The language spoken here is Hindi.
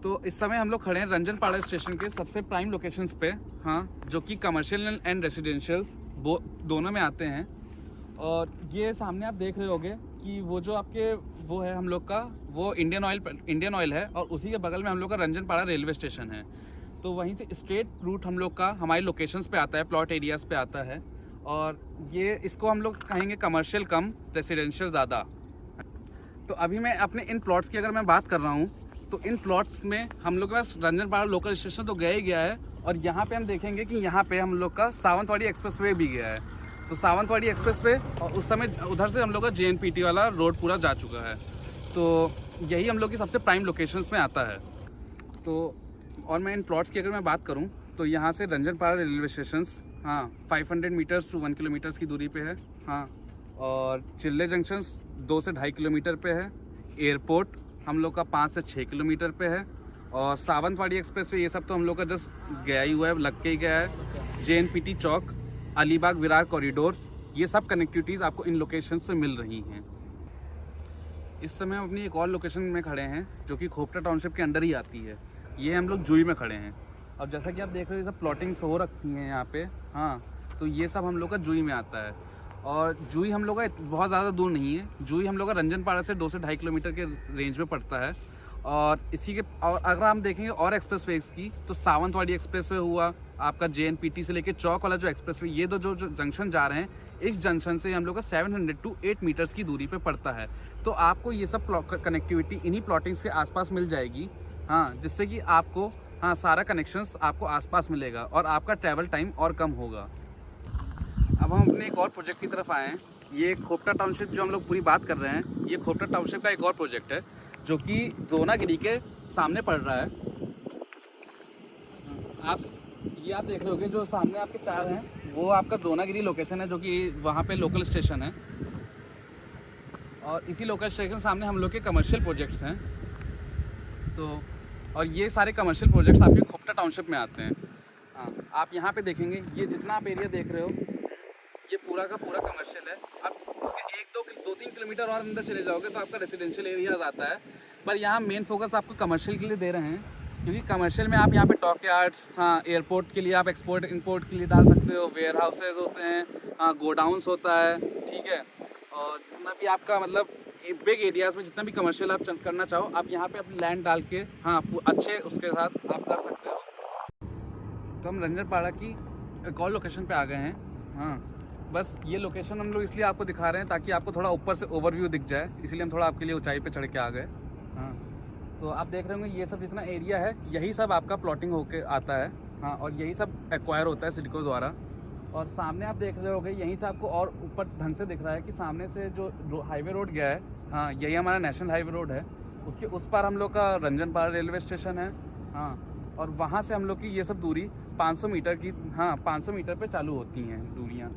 तो इस समय हम लोग खड़े हैं रंजनपाड़ा स्टेशन के सबसे प्राइम लोकेशंस पे, हाँ, जो कि कमर्शियल एंड रेसिडेंशियल दोनों में आते हैं। और ये सामने आप देख रहे होंगे कि वो जो आपके वो है हम लोग का, वो इंडियन ऑयल है, और उसी के बगल में हम लोग का रंजनपाड़ा रेलवे स्टेशन है। तो वहीं से स्ट्रेट रूट हम लोग का हमारी लोकेशंस पे आता है, प्लॉट एरियाज़ पे आता है। और ये इसको हम लोग कहेंगे कमर्शियल कम रेसिडेंशियल ज़्यादा। तो अभी मैं अपने इन प्लॉट्स की अगर मैं बात कर रहा हूँ, तो इन प्लॉट्स में हम लोग के पास रंजनपाड़ा लोकल स्टेशन तो गया ही गया है, और यहाँ पे हम देखेंगे कि यहाँ पे हम लोग का सावंतवाड़ी एक्सप्रेसवे भी गया है। तो सावंतवाड़ी एक्सप्रेसवे, और उस समय उधर से हम लोग का JNPT वाला रोड पूरा जा चुका है। तो यही हम लोग की सबसे प्राइम लोकेशंस में आता है। तो और मैं इन प्लॉट्स की अगर मैं बात करूं, तो यहाँ से रंजनपाड़ा रेलवे स्टेशंस, हाँ, 500 मीटर्स टू 1 किलोमीटर्स की दूरी पे है, हाँ। और चिल्ले जंक्शंस 2 से 2.5 किलोमीटर पे है। एयरपोर्ट हम लोग का 5 से 6 किलोमीटर पे है। और सावंतवाड़ी एक्सप्रेसवे ये सब तो हम लोग का जस्ट गया ही हुआ है, लग के ही गया है। JNPT चौक, अलीबाग विरार कॉरिडोर्स, ये सब कनेक्टिविटीज़ आपको इन लोकेशंस पे मिल रही हैं। इस समय हम अपनी एक और लोकेशन में खड़े हैं जो कि खोपटा टाउनशिप के अंडर ही आती है। ये हम लोग जुई में खड़े हैं, और जैसा कि आप देख रहे हो ये सब प्लॉटिंग्स हो रखी हैं यहाँ पे, हाँ। तो ये सब हम लोग का जुई में आता है। और जुई हम लोग का बहुत ज़्यादा दूर नहीं है। जुई हम लोग का रंजनपाड़ा से 2 से 2.5 किलोमीटर के रेंज में पड़ता है। और इसी के, और अगर हम देखेंगे और एक्सप्रेसवेज की, तो सावंतवाड़ी एक्सप्रेसवे हुआ आपका, JNPT से लेके चौक वाला जो एक्सप्रेसवे, ये जो जंक्शन जा रहे हैं, इस जंक्शन से हम लोग का 700 to 8 मीटर्स की दूरी पे पड़ता है। तो आपको ये सब कनेक्टिविटी इन्हीं प्लॉटिंग्स के आसपास मिल जाएगी, हाँ, जिससे कि आपको, हाँ, सारा कनेक्शंस आपको आसपास मिलेगा और आपका ट्रैवल टाइम और कम होगा। अब हम अपने एक और प्रोजेक्ट की तरफ आए हैं। ये खोपटा टाउनशिप जो हम लोग पूरी बात कर रहे हैं, ये खोपटा टाउनशिप का एक और प्रोजेक्ट है जो कि द्रोणागिरी के सामने पड़ रहा है। आप देख रहे होगे जो सामने आपके 4 हैं, वो आपका द्रोणागिरी लोकेशन है, जो कि वहाँ पे लोकल स्टेशन है। और इसी लोकल स्टेशन सामने हम लोग के कमर्शियल प्रोजेक्ट्स हैं। तो और ये सारे कमर्शियल प्रोजेक्ट्स आपके खोपटा टाउनशिप में आते हैं, हाँ। आप यहाँ पे देखेंगे, ये जितना आप एरिया देख रहे हो, ये पूरा का पूरा कमर्शियल है। आप इसके 2-3 किलोमीटर और अंदर चले जाओगे तो आपका रेसिडेंशियल एरिया आता है। पर यहाँ मेन फोकस आपको कमर्शियल के लिए दे रहे हैं, क्योंकि कमर्शियल में आप यहाँ पे डॉकयार्ड्स, हाँ, एयरपोर्ट के लिए आप एक्सपोर्ट इंपोर्ट के लिए डाल सकते हो, वेयर हाउसेज होते हैं, हाँ, गोडाउंस होता है, ठीक है। और जितना भी आपका मतलब बिग एरियाज़ में जितना भी कमर्शियल आप करना चाहो, आप यहाँ पे अपनी लैंड डाल के, हाँ, अच्छे उसके साथ आप कर सकते हो। तो हम रंजनपाड़ा की एक और लोकेशन पे आ गए हैं, हाँ। बस ये लोकेशन हम लोग इसलिए आपको दिखा रहे हैं ताकि आपको थोड़ा ऊपर से ओवरव्यू दिख जाए, इसलिए हम थोड़ा आपके लिए ऊंचाई पे चढ़ के आ गए, हाँ। तो आप देख रहे होंगे ये सब जितना एरिया है, यही सब आपका प्लॉटिंग होके आता है, हाँ। और यही सब एक्वायर होता है सिडको द्वारा। और सामने आप देख रहे होंगे, यहीं से आपको और ऊपर ढंग से दिख रहा है कि सामने से जो हाईवे रोड गया है, हाँ, यही हमारा नेशनल हाईवे रोड है। उसके उस पार हम लोग का रंजनपाड़ा रेलवे स्टेशन है, हाँ। और वहाँ से हम लोग की ये सब दूरी 500 मीटर की, हाँ, 500 मीटर पे चालू होती हैं दूरियाँ।